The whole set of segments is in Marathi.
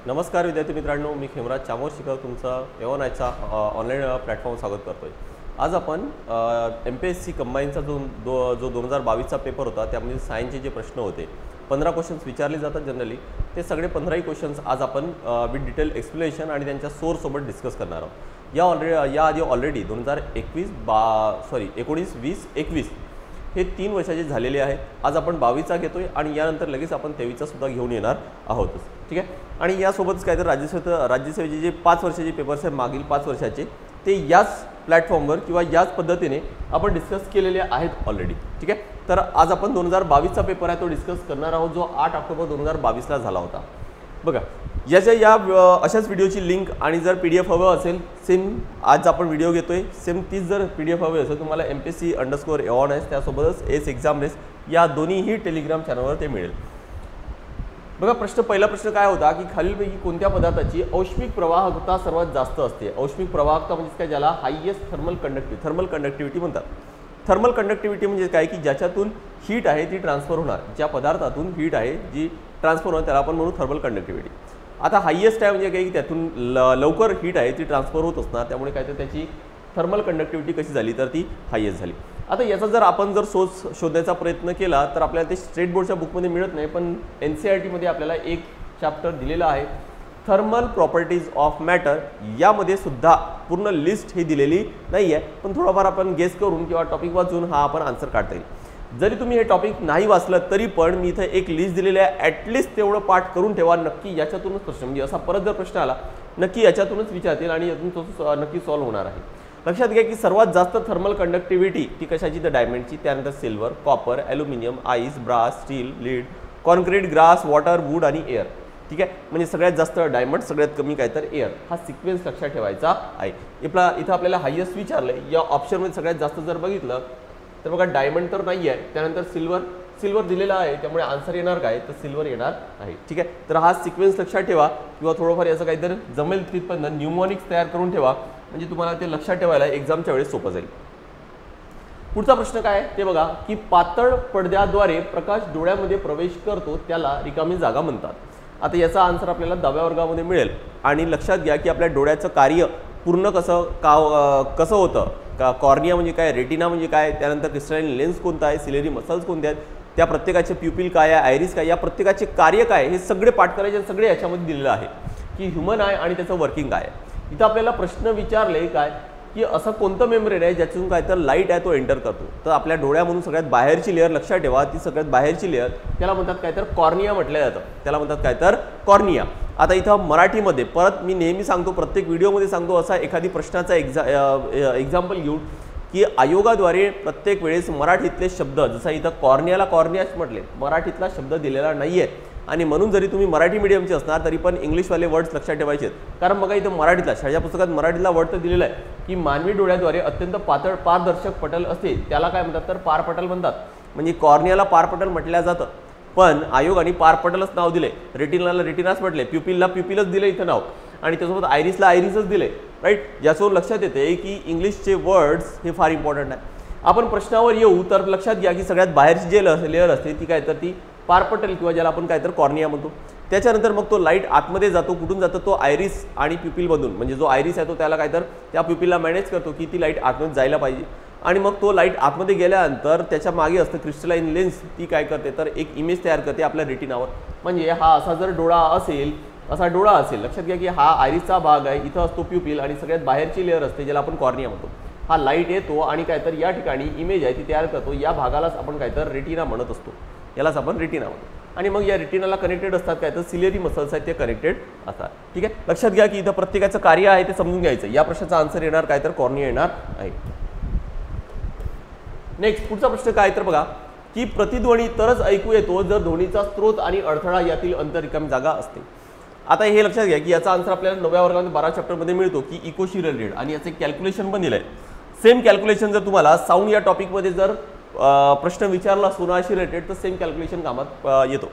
नमस्कार विद्यार्थी मित्रांनो, मी खेमराज चामोर शिकवत तुमचा एओनायचा ऑनलाईन प्लॅटफॉर्म स्वागत करतोय। आज आपण MPSC कंबाईनचा जो 2022चा पेपर होता त्यामध्ये सायन्सचे जे प्रश्न होते 15 क्वेश्चन्स विचारले जातात जनरली, ते सगळे 15ही क्वेश्चन्स आज आपण विथ डिटेल एक्सप्लेनेशन आणि त्यांच्या सोर्स सोबत डिस्कस करणार आहोत। या आधी ऑलरेडी 19, 20, 21 हे 3 वर्षाचे झालेले आहेत। आज आपण 22चा घेतोय आणि यानंतर लगेच आपण 23चा सुद्धा घेऊन येणार आहोत, ठीक आहे। आणि यासोबतच काय तर राज्यसेवेचे जे 5 वर्षाचे पेपर्स आहेत मागील 5 वर्षाचे ते याच प्लॅटफॉर्मवर किंवा याच पद्धतीने आपण डिस्कस केलेले आहेत ऑलरेडी, ठीक आहे। तर आज आपण 2022चा पेपर आहे तो डिस्कस करणार आहोत, जो 8 ऑक्टोबर 2022ला झाला होता। बघा, अशाच व्हिडिओची लिंक आणि जर PDF हवं असेल, सेम आज आपण व्हिडिओ घेतोय सेम तीच जर PDF हवी असेल तुम्हाला MPSC_EON त्यासोबतच एस एक्झाम रेस या दोन्हीही टेलिग्राम चॅनलवर ते मिळेल। बघा, पहिला प्रश्न काय होता की खालीलपैकी कोणत्या पदार्थाची औष्णिक प्रवाहकता सर्वात जास्त असते? औष्णिक प्रवाहकता म्हणजे काय, ज्याला हायेस्ट थर्मल कंडक्टिव्हिटी म्हणतात। थर्मल कंडक्टिव्हिटी म्हणजे काय की ज्याच्यातून हीट आहे ती ट्रान्सफर होणार, ज्या पदार्थातून हीट आहे जी ट्रान्सफर होणार त्याला आपण म्हणू थर्मल कंडक्टिव्हिटी। आता हायेस्ट आहे म्हणजे काय की त्यातून लवकर हीट आहे ती ट्रान्सफर होत असणार, त्यामुळे काय तर त्याची थर्मल कंडक्टिव्हिटी कशी झाली तर ती हायेस्ट झाली। आता याचा जर आपण सोर्स शोधण्याचा प्रयत्न केला तर आपल्याला ते स्टेट बोर्डच्या बुकमध्ये मिळत नाही, पण NCERT मध्ये आपल्याला एक चॅप्टर दिलेला आहे थर्मल प्रॉपर्टीज ऑफ मॅटर। यामध्ये सुद्धा पूर्ण लिस्ट ही दिलेली नाही आहे, पण थोडाफार आपण गेस करून किंवा टॉपिक वाचून हा आपण आन्सर काढता येईल। जरी तुम्ही हे टॉपिक नाही वाचलं तरी पण मी इथे एक लिस्ट दिलेली आहे, ॲटलिस्ट तेवढं पाठ करून ठेवा, नक्की याच्यातूनच प्रश्न म्हणजे असा परत जर प्रश्न आला नक्की याच्यातूनच विचारतील आणि यातून तो नक्की सॉल्व्ह होणार आहे। लक्षात घ्या की सर्वात जास्त थर्मल कंडक्टिव्हिटी ती कशाची, तर डायमंडची, त्यानंतर silver, copper, aluminium, ice, brass, steel, lead, concrete, grass, water, wood आणि एअर, ठीक आहे। म्हणजे सगळ्यात जास्त डायमंड, सगळ्यात कमी काय तर एअर, हा सिक्वेन्स लक्षात ठेवायचा आहे। इथं आपल्याला हायेस्ट विचारलंय, या ऑप्शनमध्ये सगळ्यात जास्त जर बघितलं तर बघा डायमंड तर नाही आहे, त्यानंतर सिल्वर दिलेला आहे, त्यामुळे आन्सर येणार काय तर सिल्वर येणार आहे, ठीक आहे। तर हा सिक्वेन्स लक्षात ठेवा किंवा थोडंफार याचं काहीतरी जमेल तिथपर्यंत न्यूमॉनिक्स तयार करून ठेवा, म्हणजे तुम्हाला ते लक्षात ठेवायला एक्झामच्या वेळेस सोपं जाईल। पुढचा प्रश्न काय आहे ते बघा की पातळ पडद्याद्वारे प्रकाश डोळ्यामध्ये प्रवेश करतो त्याला रिकामी जागा म्हणतात। आता याचा आन्सर आपल्याला 10व्या वर्गामध्ये मिळेल। आणि लक्षात घ्या की आपल्या डोळ्याचं कार्य पूर्ण कसं होतं, कॉर्निया म्हणजे काय, रेटिना म्हणजे काय, त्यानंतर क्रिस्टलाइन लेन्स कोणता आहे, सिलेरी मसल्स कोणते आहेत, त्या प्रत्येकाचे प्युपिल काय आहे, आयरिस काय, या प्रत्येकाचे कार्य काय, हे सगळे पाठ करायचे, सगळे याच्यामध्ये दिलेलं आहे की ह्युमन आहे आणि त्याचं वर्किंग काय आहे। इथं आपल्याला प्रश्न विचारले काय की असं कोणतं मेम्ब्रेन आहे ज्याच्यातून काय तर लाईट आहे तो एंटर करतो, तर आपल्या डोळ्यामधून सगळ्यात बाहेरची लेअर लक्षात ठेवा, ती सगळ्यात बाहेरची लेअर त्याला म्हणतात काय तर कॉर्निया म्हटलं जातं, त्याला म्हणतात काय तर कॉर्निया। आता इथं मराठीमध्ये परत मी नेहमी सांगतो, प्रत्येक व्हिडिओमध्ये सांगतो, असा एखादी प्रश्नाचा एक्झाम्पल घेऊन की आयोगाद्वारे प्रत्येक वेळेस मराठीतले शब्द, जसं इथं कॉर्नियाला कॉर्नियाच म्हटले, मराठीतला शब्द दिलेला नाही आहे, आणि म्हणून जरी तुम्ही मराठी मीडियमचे असणार तरी पण इंग्लिशवाले वर्ड्स लक्षात ठेवायचे आहेत। कारण बघा इथं मराठीतला शाळेच्या पुस्तकात मराठीतला वर्ड तर दिलेला आहे की मानवी डोळ्याद्वारे अत्यंत पातळ पारदर्शक पटल असते त्याला काय म्हणतात तर पारपटल म्हणतात, म्हणजे कॉर्नियाला पारपटल म्हटलं जातं, पण आयोगाने पारपटलच नाव दिले, रेटिनाला रेटिनाच म्हटले, प्युपिलला प्युपिलच दिले इथं नाव, आणि त्यासोबत आयरिसला आयरिसच दिले, राईट। याच्यावरून लक्षात येते की इंग्लिशचे वर्ड्स हे फार इम्पॉर्टंट आहे। आपण प्रश्नावर येऊ तर लक्षात घ्या की सगळ्यात बाहेरची जे लेअर असते ती काय तर ती पारपटल किंवा ज्याला आपण काय तर कॉर्निया म्हणतो। त्याच्यानंतर मग तो लाईट आतमध्ये जातो, कुठून जातो तो आयरिस आणि प्युपिलमधून, म्हणजे जो आयरिस आहे तो त्याला काय तर त्या प्युपिलला मॅनेज करतो की ती लाईट आतमध्ये जायला पाहिजे, आणि मग तो लाईट आतमध्ये गेल्यानंतर त्याच्या मागे असतं क्रिस्टलाइन लेन्स, ती काय करते तर एक इमेज तयार करते आपल्या रेटिनावर। म्हणजे हा असा जर डोळा असेल, असा डोळा असेल, लक्षात घ्या की हा आयरिसचा भाग आहे, इथं असतो प्युपिल आणि सगळ्यात बाहेरची लेअर असते ज्याला आपण कॉर्निया म्हणतो। हा लाईट येतो आणि काय तर या ठिकाणी इमेज आहे ती तयार करतो, या भागालाच आपण काय तर रेटिना म्हणत असतो, यालाच आपण रेटिना म्हणतो। आणि मग या रेटिनाला कनेक्टेड असतात काय तर सिलेरी मसल्स आहेत ते कनेक्टेड असतात, ठीक आहे। लक्षात घ्या की इथं प्रत्येकाचं कार्य आहे ते समजून घ्यायचं। या प्रश्नाचा आन्सर येणार काय तर कॉर्निया येणार आहे। नेक्स्ट पुढचा प्रश्न काय तर बघा की प्रतिध्वनी तरच ऐकू येतो जर ध्वनीचा स्रोत आणि अडथळा यातील अंतर रिकामी जागा असते। आता हे लक्षात घ्या की याचा आन्सर आपल्याला 9व्या वर्गामध्ये 12 चॅप्टरमध्ये मिळतो की इकोशिरल रेड, आणि याचं कॅल्क्युलेशन पण दिलंय। सेम कॅल्क्युलेशन जर तुम्हाला साऊंड या टॉपिकमध्ये जर प्रश्न विचारला सोनाशी रिलेटेड तर सेम कॅल्क्युलेशन कामात येतो।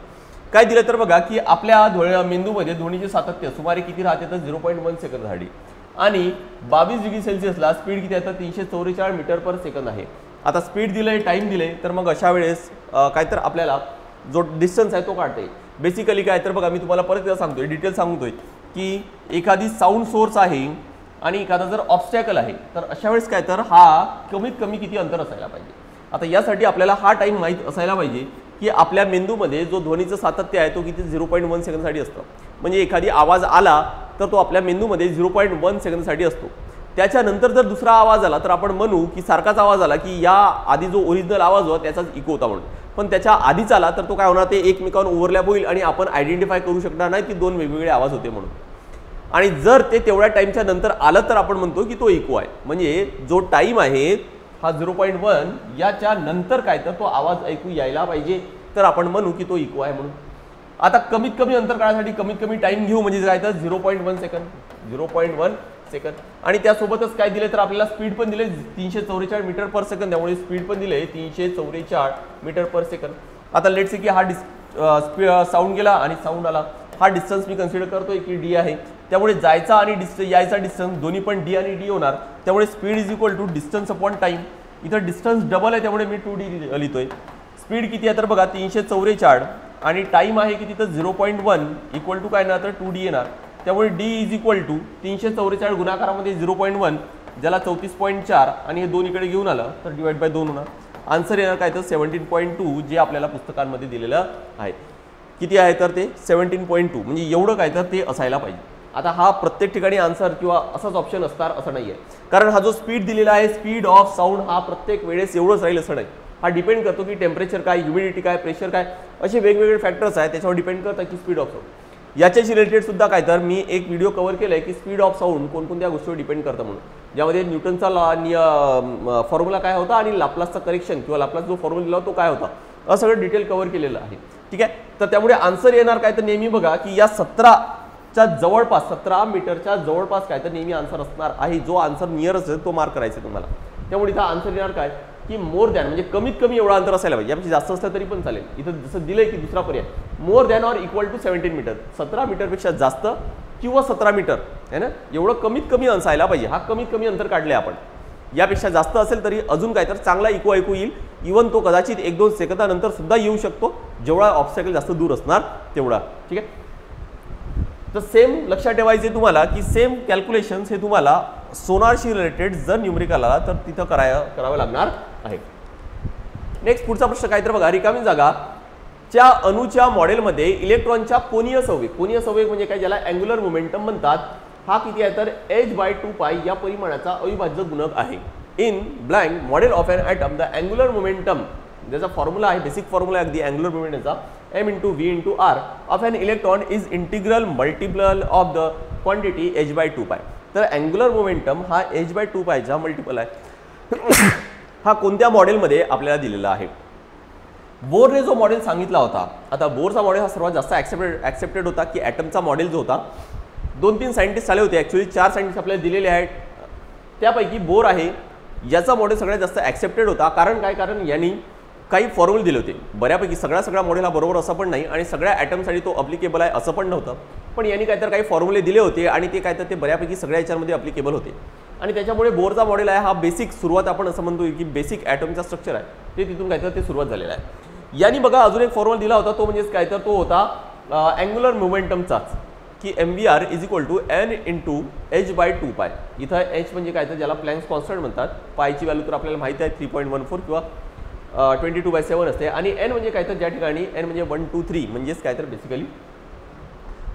काय दिलं तर बघा की आपल्या मेंदूमध्ये ध्वनीचे सातत्य सुमारे किती राहते तर 0.1 सेकंद साठी, आणि 22 डिग्री सेल्सिअसला स्पीड किती आहे तर 344 मीटर पर सेकंद आहे। आता स्पीड दिलंय, टाइम दिले, तर मग अशा वेळेस काय तर आपल्याला जो डिस्टन्स आहे तो काढते. बेसिकली काय तर बघा मी तुम्हाला परत एकदा सांगतोय, डिटेल सांगतोय की एखादी साऊंड सोर्स आहे आणि एखादा जर ऑब्स्टॅकल आहे तर अशा वेळेस काय तर हा कमीत कमी किती अंतर असायला पाहिजे. आता यासाठी आपल्याला हा टाइम माहीत असायला पाहिजे की आपल्या मेंदूमध्ये जो ध्वनीचं सातत्य आहे तो किती 0.1 सेकंदसाठी असतं. म्हणजे एखादी आवाज आला तर तो आपल्या मेंदूमध्ये 0.1 सेकंदसाठी असतो. त्याच्यानंतर जर दुसरा आवाज आला तर आपण म्हणू की सारखाच आवाज आला की या आधी जो ओरिजिनल आवाज होता त्याचाच इको होता म्हणून. पण त्याच्या आधीच आला तर तो काय होणार, ते एकमेकांवर ओव्हरलॅप होईल आणि आपण आयडेंटिफाय करू शकणार नाही की दोन वेगवेगळे आवाज होते म्हणून. आणि जर ते तेवढ्या टाईमच्या नंतर आलं तर आपण म्हणतो की तो इको आहे. म्हणजे जो टाईम आहे हा 0.1 याच्या नंतर काय तर तो आवाज ऐकू यायला पाहिजे तर आपण म्हणू की तो इको आहे म्हणून. आता कमीत कमी अंतर काढण्यासाठी कमीत कमी टाइम घेऊ, म्हणजे काय तर 0.1 सेकंद, 0.1 सेकंद. आणि त्यासोबतच काय दिले तर आपल्याला स्पीड पण दिले 344 मीटर पर सेकंद, त्यामुळे स्पीड पण दिले 344 मीटर पर सेकंद. आता लेट्स से की हा साऊंड गेला आणि साऊंड आला. हा डिस्टन्स मी कन्सिडर करतोय की डी आहे, त्यामुळे जायचा आणि यायचा डिस्टन्स दोन्ही पण डी आणि डी होणार. त्यामुळे speed is equal to distance upon time. इथं डिस्टन्स डबल आहे त्यामुळे मी 2d लिहितोय. स्पीड किती आहे तर बघा 344 आणि टाइम आहे की तिथं 0.1 इक्वल टू काय येणार तर 2d येणार. त्यामुळे d इज इक्वल टू 344 गुणाकारामध्ये 0.1 ज्याला 34.4 आणि हे दोन इकडे घेऊन आलं तर डिवाइड बाय 2 होणार. आन्सर येणार काय तर 17.2 जे आपल्याला पुस्तकांमध्ये दिलेलं आहे. किती आहे तर ते 17.2, म्हणजे एवढं काय तर ते असायला पाहिजे. आता हा प्रत्येक ठिकाणी आन्सर किंवा असाच ऑप्शन असणार असं नाही आहे, कारण हा जो स्पीड दिलेला आहे स्पीड ऑफ साऊंड हा प्रत्येक वेळेस एवढंच राहील असं नाही. हा डिपेंड करतो की टेम्परेचर काय, ह्युमिडिटी काय, प्रेशर काय, असे वेगवेगळे फॅक्टर्स आहेत त्याच्यावर डिपेंड करतात की स्पीड ऑफ साऊंड. याच्याशी रिलेटेड सुद्धा काय तर मी एक व्हिडिओ कव्हर केला आहे की स्पीड ऑफ साऊंड कोणकोणत्या गोष्टीवर डिपेंड करतं म्हणून, ज्यामध्ये न्यूटनचा फॉर्म्युला काय होता आणि लाप्लासचा करेक्शन किंवा लाप्लास जो फॉर्म्युला दिला तो काय होता, असं सगळं डिटेल कव्हर केलेलं आहे. ठीक आहे, तर त्यामुळे आन्सर येणार काय तर नेहमी बघा की या 17च्या जवळपास 17 मीटरच्या जवळपास काय तर नेहमी आन्सर असणार आहे. जो आन्सर नियर असेल तो मार्क करायचा तुम्हाला. त्यामुळे इथं आन्सर येणार काय की मोर दॅन, म्हणजे कमीत कमी एवढा अंतर असायला पाहिजे. यापेक्षा जास्त असलं तरी पण चालेल. इथं जसं दिलंय की दुसरा पर्याय more than or equal to 17 metre, 17 मीटरपेक्षा जास्त किंवा 17 मीटर आहे ना, एवढं कमीत कमी असायला पाहिजे. हा कमीत कमी अंतर काढले आपण. यापेक्षा जास्त असेल तरी अजून काय तर चांगला इको ऐकू येईल. इवन तो कदाचित 1-2 सेकंदानंतर सुद्धा येऊ शकतो, जेवढा ऑब्स्टॅकल जास्त दूर असणार तेवढा. ठीक आहे, तर सेम लक्षात ठेवायचे तुम्हाला की सेम कॅल्क्युलेशन्स हे तुम्हाला सोनारशी रिलेटेड जर न्यूमरिकल आला तर तिथं करावं लागणार आहे. नेक्स्ट पुढचा प्रश्न काय तर बघा, रिकामी जागा च्या अणूच्या मॉडेलमध्ये इलेक्ट्रॉनच्या कोनीय संवेग म्हणजे काय, ज्याला अँग्युलर मोमेंटम म्हणतात, हा किती आहे तर h/2π या परिमाणाचा अविभाज्य गुणक आहे. In blank model of an atom the angular momentum, ज्याचा फॉर्म्युला आहे बेसिक फॉर्म्युला आहे अगदी अँग्युलर मोमेंटमचा, m/v/r of an electron is integral multiple of the quantity h/2π. तर अँग्युलर मोमेंटम हा h/2π मल्टिपल आहे. हा कोणत्या मॉडेलमध्ये आपल्याला दिलेला आहे? बोरने जो मॉडेल सांगितला होता, आता बोरचा मॉडेल हा सर्वात जास्त ॲक्सेप्टेड होता की ॲटमचा मॉडेल जो होता 2-3 सायंटिस्ट आले होते, ॲक्च्युअली 4 सायंटिस्ट आपल्याला दिलेले आहेत. त्यापैकी बोर आहे याचा मॉडेल सगळ्यात जास्त ॲक्सेप्टेड होता. कारण काय, कारण यांनी काही फॉर्म्युले दिले होते बऱ्यापैकी. सगळा मॉडेल हा बरोबर असं पण नाही आणि सगळ्या ॲटमसाठी तो अप्लिकेबल आहे असं पण नव्हतं, पण यांनी काय तर काही फॉर्म्युले दिले होते आणि ते काय तर ते बऱ्यापैकी सगळ्या याच्यामध्ये अप्लिकेबल होते. आणि त्याच्यामुळे बोरचा मॉडेल आहे हा बेसिक सुरुवात आपण असं म्हणतो की बेसिक ॲटमचा स्ट्रक्चर आहे ते तिथून काय तर ते सुरुवात झालेलं आहे. यांनी बघा अजून एक फॉर्म्युला दिला होता, तो म्हणजेच काय तर तो होता अँग्युलर मोमेंटमचाच की mvr is equal to n into h/2π. इथं h म्हणजे काय तर ज्याला प्लँक्स कॉन्स्टंट म्हणतात, पायची व्हॅल्यू तर आपल्याला माहिती आहे 3.14 किंवा 22/7 असते. आणि n म्हणजे काय तर ज्या ठिकाणी n म्हणजे 1, 2, 3 म्हणजेच काय तर बेसिकली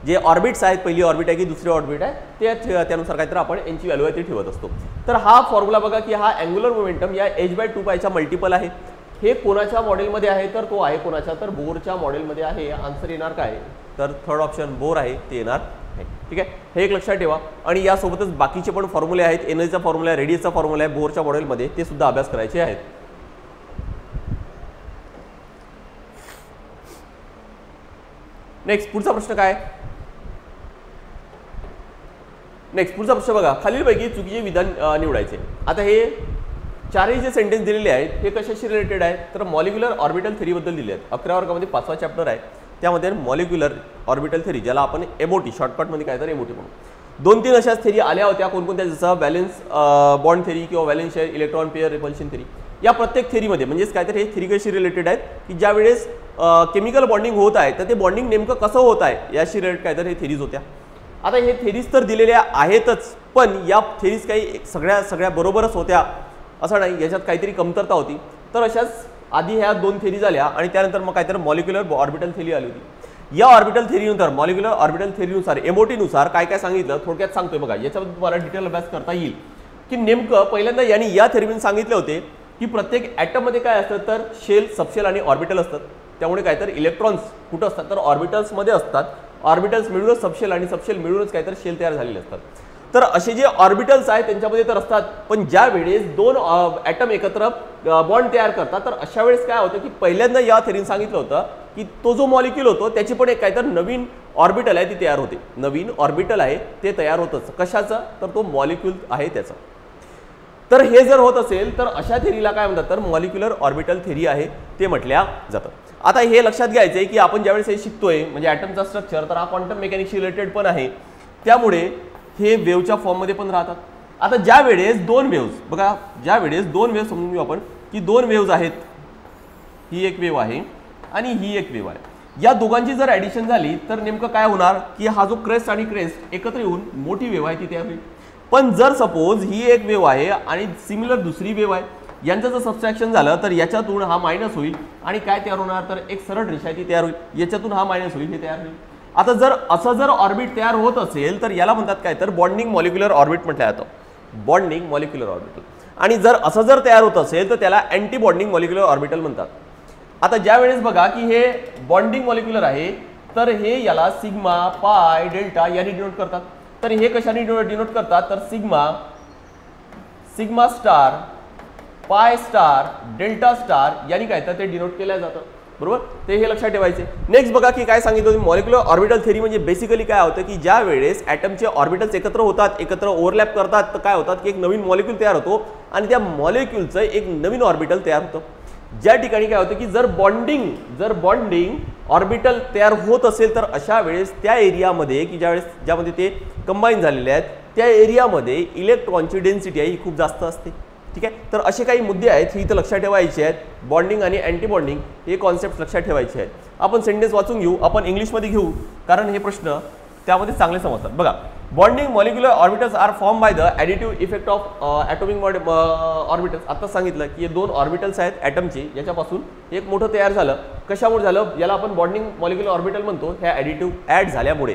जे ऑर्बिट्स आहेत, पहिली ऑर्बिट आहे की दुसरी ऑर्बिट आहे त्यानुसार काय तर आपण n ची व्हॅल्यू आहे ती ठेवत असतो. तर हा फॉर्म्युला बघा की हा अँग्युलर मोमेंटम या h/2π मल्टिपल आहे. हे कोणाच्या मॉडेलमध्ये आहे तर तो आहे कोणाच्या तर बोरच्या मॉडेलमध्ये आहे. आन्सर येणार काय तर थर्ड ऑप्शन बोर आहे ते येणार आहे. ठीक आहे, हे एक लक्षात ठेवा. आणि यासोबतच बाकीचे पण फॉर्म्युले आहेत, एनर्जीचा फॉर्म्युला आहे, रेडियसचा फॉर्म्युला आहे बोरच्या मॉडेलमध्ये, ते सुद्धा अभ्यास करायचे आहेत. नेक्स्ट पुढचा प्रश्न काय, नेक्स्ट पुढचा प्रश्न बघा, खालीलपैकी चुकीचे विधान निवडायचे. आता हे चारही जे सेंटेन्स दिलेले आहेत हे कशाशी रिलेटेड आहेत तर मॉलिक्युलर ऑर्बिटल थेरीबद्दल दिले आहेत. 11व्या वर्गामध्ये 5वा चॅप्टर आहे, त्यामध्ये मॉलिक्युलर ऑर्बिटल थेरी, ज्याला आपण एमओटी शॉर्टकटमध्ये काय तर एमओटी म्हणून 2-3 अशाच थेरी आल्या होत्या कोणकोणत्या, जसं व्हॅलेन्स बॉन्ड थेरी किंवा valence share electron pair repulsion theory. या प्रत्येक थेरीमध्ये म्हणजेच काय तर हे थेरी कशी रिलेटेड आहेत की ज्यावेळेस केमिकल बॉन्डिंग होत आहे तर ते बॉन्डिंग नेमकं कसं होत आहे याशी रिलेटेड काय तर हे थेरीज होत्या. आता हे थेरीज तर दिलेल्या आहेतच, पण या थेरीज काही सगळ्या बरोबरच होत्या असं नाही, याच्यात काहीतरी कमतरता होती. तर अशाच आधी ह्या 2 थेरीज आल्या आणि त्यानंतर मग काहीतरी मॉलिक्युलर ऑर्बिटल थेरी आली होती. या ऑर्बिटल थेरीनुसार मॉलिक्युलर ऑर्बिटल थेरीनुसार MOT नुसार काय काय सांगितलं थोडक्यात सांगतोय बघा. याच्याबद्दल तुम्हाला डिटेल अभ्यास करता येईल की नेमकं पहिल्यांदा यांनी या थेरीने सांगितले होते की प्रत्येक ॲटममध्ये काय असतं तर शेल, सबशेल आणि ऑर्बिटल असतात. त्यामुळे काय तर इलेक्ट्रॉन्स कुठं असतात तर ऑर्बिटल्समध्ये असतात. ऑर्बिटल्स मिळूनच सबशेल आणि सबशेल मिळूनच काय तर शेल तयार झालेले असतात. तर असे जे ऑर्बिटल्स आहेत त्यांच्यामध्ये तर असतात, पण ज्या वेळेस 2 ॲटम एकत्र बॉन्ड तयार करतात तर अशा वेळेस काय होतं की पहिल्यांदा या थेरीने सांगितलं होतं की तो जो मॉलिक्यूल होतो त्याची पण एक काय तर नवीन ऑर्बिटल आहे ती तयार होते. नवीन ऑर्बिटल आहे ते तयार होतच. कशाचं तर तो मॉलिक्यूल आहे त्याचा. तर हे जर होत असेल तर अशा थेरीला काय म्हणतात तर मॉलिक्युलर ऑर्बिटल थेरी आहे ते म्हटल्या जातं. आता हे लक्षात घ्यायचं आहे की आपण ज्यावेळेस हे शिकतोय म्हणजे ॲटमचा स्ट्रक्चर तर हा क्वांटम मेकॅनिक्सशी रिलेटेड पण आहे, त्यामुळे हे वेव्हच्या फॉर्ममध्ये पण राहतात. आता ज्या वेळेस 2 वेव्ज बघा, ज्या वेळेस 2 वेव्ह समजून घेऊ आपण की 2 वेव्ज आहेत, ही एक वेव्ह आहे आणि ही एक वेव्ह आहे. या दोघांची जर ॲडिशन झाली तर नेमकं काय होणार की हा जो क्रेस्ट आणि क्रेस्ट एकत्र येऊन मोठी वेव्ह आहे ती तयार होईल. पण जर सपोज ही एक वेव्ह आहे आणि सिमिलर दुसरी वेव्ह आहे, यांचं जर सबस्ट्रॅक्शन झालं तर याच्यातून हा मायनस होईल आणि काय तयार होणार तर एक सरळ रेषा ती तयार होईल, याच्यातून हा मायनस होईल, हे तयार होईल. आता जर असं जर ऑर्बिट तयार होत असेल तर याला म्हणतात काय तर बॉन्डिंग मॉलिक्युलर ऑर्बिट म्हटलं जातं. Bonding molecular orbital. आणि जर असं जर तयार होत असेल तर त्याला अँटी बॉन्डिंग मॉलिक्युलर ऑर्बिटल म्हणतात. आता ज्या वेळेस बघा की हे बॉन्डिंग मॉलिक्युलर आहे तर हे याला सिग्मा, पाय, डेल्टा याने डिनोट करतात. तर हे कशाने डिनोट करतात तर sigma star, pi star, delta star यांनी काय तर ते डिनोट केलं जातं. बरोबर, ते हे लक्षात ठेवायचे. नेक्स्ट बघा की काय सांगितलं होतं मॉलिक्युलर ऑर्बिटल थेरी म्हणजे बेसिकली काय होतं की ज्या वेळेस ॲटमचे ऑर्बिटल्स एकत्र होतात, एकत्र ओव्हरलॅप करतात तर काय होतात की एक नवीन मॉलिक्यूल तयार होतो आणि त्या मॉलिक्यूलचं एक नवीन ऑर्बिटल तयार होतं. ज्या ठिकाणी काय होतं की जर बॉन्डिंग ऑर्बिटल तयार होत असेल तर अशा वेळेस त्या एरियामध्ये की ज्यामध्ये ते कंबाईन झालेले आहेत त्या एरियामध्ये इलेक्ट्रॉनची डेन्सिटी आहे ही खूप जास्त असते. ठीक आहे, तर असे काही मुद्दे आहेत ही इथं लक्षात ठेवायचे आहेत. बॉन्डिंग आणि अँटी बॉन्डिंग हे कॉन्सेप्ट लक्षात ठेवायचे आहेत. आपण सेंटेन्स वाचून घेऊ, आपण इंग्लिशमध्ये घेऊ कारण हे प्रश्न त्यामध्ये चांगले समजतात. बघा, bonding molecular orbitals are form by the additive effect of atomic orbitals. आता सांगितलं की हे 2 ऑर्बिटल्स आहेत ॲटमचे, याच्यापासून एक मोठं तयार झालं. कशामुळे झालं, याला आपण बॉन्डिंग मॉलिक्युलर ऑर्बिटल म्हणतो. ह्या ॲडिटिव्ह ॲड झाल्यामुळे.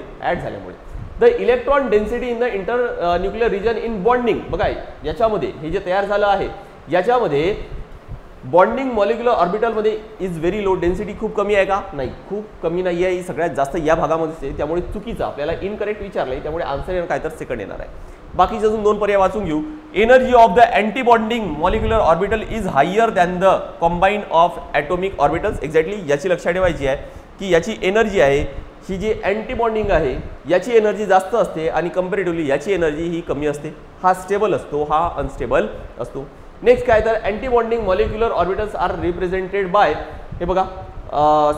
The electron density in the inter nuclear region in bonding. बघा, याच्यामध्ये हे जे तयार झालं आहे याच्यामध्ये बॉन्डिंग मॉलिक्युलर ऑर्बिटलमध्ये इज व्हेरी लो. डेन्सिटी खूप कमी आहे का, नाही, खूप कमी नाही आहे. ही सगळ्यात जास्त या भागामध्ये आहे, त्यामुळे चुकीचं आपल्याला इनकरेक्ट विचारलंय, त्यामुळे आन्सर येणार काय तर सेकंड येणार आहे. बाकीचे अजून 2 पर्याय वाचून घेऊ. Energy of the anti bonding molecular orbital is higher than the combine of atomic orbitals. Exactly याची लक्षात ठेवायची आहे की याची एनर्जी आहे ही जी अँटी बॉन्डिंग आहे याची एनर्जी जास्त असते आणि कंपॅरेटिव्हली याची एनर्जी ही कमी असते. हा स्टेबल असतो, हा अनस्टेबल असतो. नेक्स्ट काय तर anti bonding molecular orbitals are represented by, हे बघा,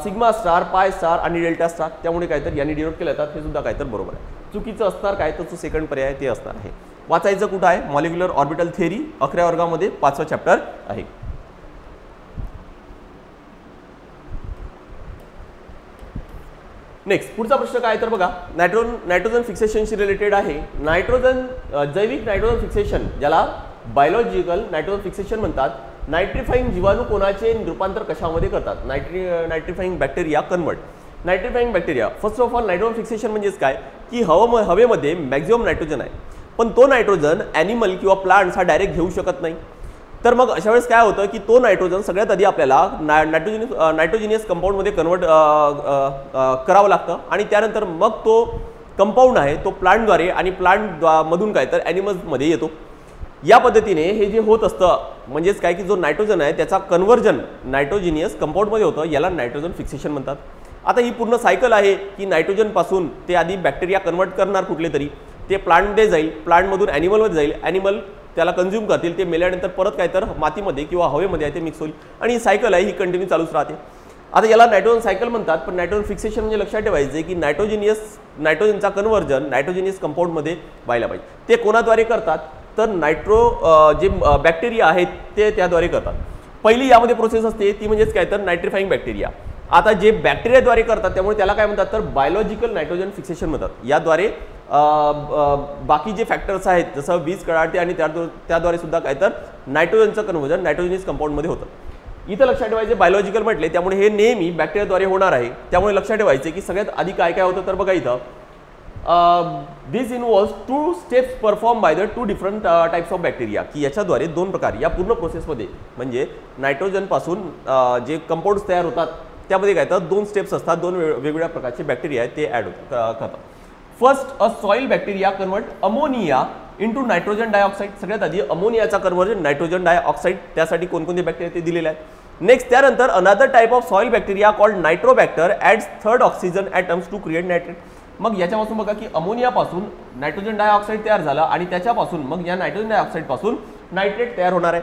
सिग्मा स्टार, पाय स्टार आणि डेल्टा स्टार. त्यामुळे काय तर यांनी डिनोट केलं जातात. हे सुद्धा काय तर बरोबर आहे. चुकीचं असणार काय तर तो सेकंड पर्याय ते असणार आहे. वाचायचं कुठं आहे, मॉलिक्युलर ऑर्बिटल थेरी 11व्या वर्गामध्ये 5वा चॅप्टर आहे. नेक्स्ट पुढचा प्रश्न काय तर बघा, नायट्रोजन फिक्सेशनशी रिलेटेड आहे. जैविक नायट्रोजन फिक्सेशन ज्याला बायोलॉजिकल नायट्रोजन फिक्सेशन म्हणतात. नायट्रिफाईंग जीवाणू कोणाचे रूपांतर कशामध्ये करतात, nitrifying bacteria convert. Nitrifying bacteria, first of all nitrogen fixation म्हणजेच काय की हवेमध्ये मॅक्झिमम नायट्रोजन आहे, पण तो नायट्रोजन ॲनिमल किंवा प्लांट्स हा डायरेक्ट घेऊ शकत नाही. तर मग अशा वेळेस काय होतं की तो नायट्रोजन सगळ्यात आधी आपल्याला नायट्रोजिनियस कंपाऊंडमध्ये कन्वर्ट करावं लागतं आणि त्यानंतर मग तो कंपाऊंड आहे तो प्लांटद्वारे आणि प्लांटमधून काय तर ॲनिमल्समध्ये येतो. या पद्धतीने हे जे होत असतं म्हणजेच काय की जो नायट्रोजन आहे त्याचा कन्व्हर्जन नायट्रोजिनियस कंपाऊंडमध्ये होतं, याला नायट्रोजन फिक्सेशन म्हणतात. आता ही पूर्ण सायकल आहे की नायट्रोजनपासून ते आधी बॅक्टेरिया कन्वर्ट करणार कुठले तरी, ते प्लांटमध्ये जाईल, प्लांटमधून ॲनिमलमध्ये जाईल, ॲनिमल त्याला कंझ्युम करतील, ते मेल्यानंतर परत काय तर मातीमध्ये किंवा हवेमध्ये आहे ते मिक्स होईल आणि ही सायकल आहे ही कंटिन्यू चालूच राहते. आता याला नायट्रोजन सायकल म्हणतात. पण नायट्रोजन फिक्सेशन म्हणजे लक्षात ठेवायचे की नायट्रोजनचा कन्व्हर्जन नायट्रोजिनियस कंपाऊंडमध्ये व्हायला पाहिजे. ते कोणाद्वारे करतात तर जे बॅक्टेरिया आहेत ते त्याद्वारे करतात. पहिली यामध्ये प्रोसेस असते ती म्हणजेच काय तर नायट्रिफाईंग बॅक्टेरिया. आता जे बॅक्टेरियाद्वारे करतात त्यामुळे त्याला काय म्हणतात तर बायोलॉजिकल नायट्रोजन फिक्सेशन म्हणतात। याद्वारे बाकी जे फॅक्टर्स आहेत जसं वीज कडाडते आणि त्याद्वारे सुद्धा काय तर नायट्रोजनचं कन्व्हर्जन नायट्रोजनियस कंपाऊंडमध्ये होतं। इथं लक्षात ठेवायचे बायोलॉजिकल म्हटले त्यामुळे हे नेहमी बॅक्टेरियाद्वारे होणार आहे, त्यामुळे लक्षात ठेवायचे की सगळ्यात आधी काय काय होतं तर बघा इथं this involves 2 steps perform by the 2 different types of bacteria, की याच्याद्वारे 2 प्रकार या पूर्ण प्रोसेसमध्ये म्हणजे नायट्रोजन पासून जे कंपाऊंड्स तयार होतात त्यामध्ये काय तर 2 स्टेप्स असतात, 2 वेगवेगळ्या प्रकारचे बॅक्टेरिया आहेत ते ॲड करतात। फर्स्ट अ soil bacteria convert ammonia into nitrogen dioxide, सगळ्यात आधी अमोनियाचा कन्वर्जन नायट्रोजन डायऑक्साईड, त्यासाठी कोणकोणते बॅक्टेरिया ते दिलेले आहेत। नेक्स्ट त्यानंतर another type of soil bacteria called nitrobacter adds 3rd oxygen atoms to create nitrate. मग याच्यापासून बघा की अमोनियापासून नायट्रोजन डायऑक्साईड तयार झाला आणि त्याच्यापासून मग या नायट्रोजन डायऑक्साईड पासून नायट्रेट तयार होणार आहे।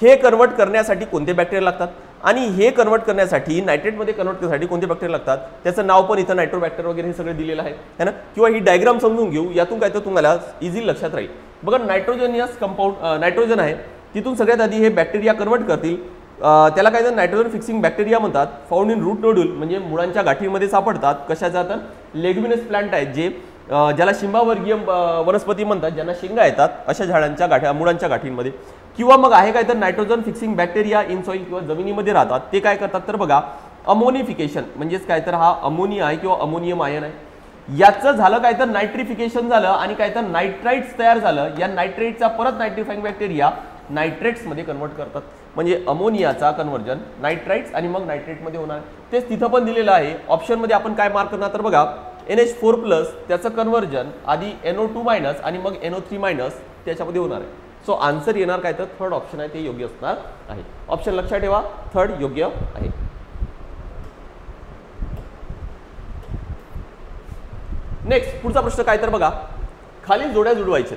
हे कन्वर्ट करण्यासाठी कोणते बॅक्टेरिया लागतात आणि हे कन्वर्ट करण्यासाठी नायट्रेटमध्ये कन्वर्ट करण्यासाठी कोणते बॅक्टेरिया लागतात त्याचं नाव पण इथं नायट्रोबॅक्टर वगैरे हे सगळे दिलेलं आहे है ना, किंवा ही डायग्राम समजून घेऊ, यातून काय तर तुम्हाला इझी लक्षात राहील। बघा नायट्रोजनियस कंपाऊंड नायट्रोजन आहे, तिथून सगळ्यात आधी हे बॅक्टेरिया कन्वर्ट करतील, त्याला काय तर नायट्रोजन फिक्सिंग बॅक्टेरिया म्हणतात। फाउंड इन रूट नोड्यूल म्हणजे मुळांच्या गाठीमध्ये सापडतात, कशाचा तर लेग्युमिनस प्लांट आहेत जे ज्याला शिंबावर्गीय वनस्पती म्हणतात, ज्यांना शिंगा येतात अशा झाडांच्या मुळांच्या गाठींमध्ये, किंवा मग आहे काय तर nitrogen fixing bacteria in soil किंवा जमिनीमध्ये राहतात, ते काय करतात तर बघा अमोनिफिकेशन म्हणजेच काय तर हा अमोनिया आहे किंवा अमोनियम आयन आहे, याचं झालं काय तर नायट्रिफिकेशन झालं आणि काय तर नायट्राइट्स तयार झालं, या नायट्रेटचा परत नायट्रिफाइंग बॅक्टेरिया नायट्रेट्समध्ये कन्वर्ट करतात, म्हणजे अमोनियाचा कन्वर्जन नायट्राइट्स आणि मग नायट्रेटमध्ये होणार आहे। तेच तिथं पण दिलेलं आहे ऑप्शनमध्ये, आपण काय मार्क करणार तर बघा NH4+ त्याचं कन्वर्जन आधी NO2- आणि मग NO3- त्याच्यामध्ये होणार आहे। सो आन्सर येणार काय तर 3rd ऑप्शन आहे ते योग्य असणार आहे। ऑप्शन लक्षात ठेवा 3rd योग्य आहे। नेक्स्ट पुढचा प्रश्न काय तर बघा खाली जोड्या जुळवायचे।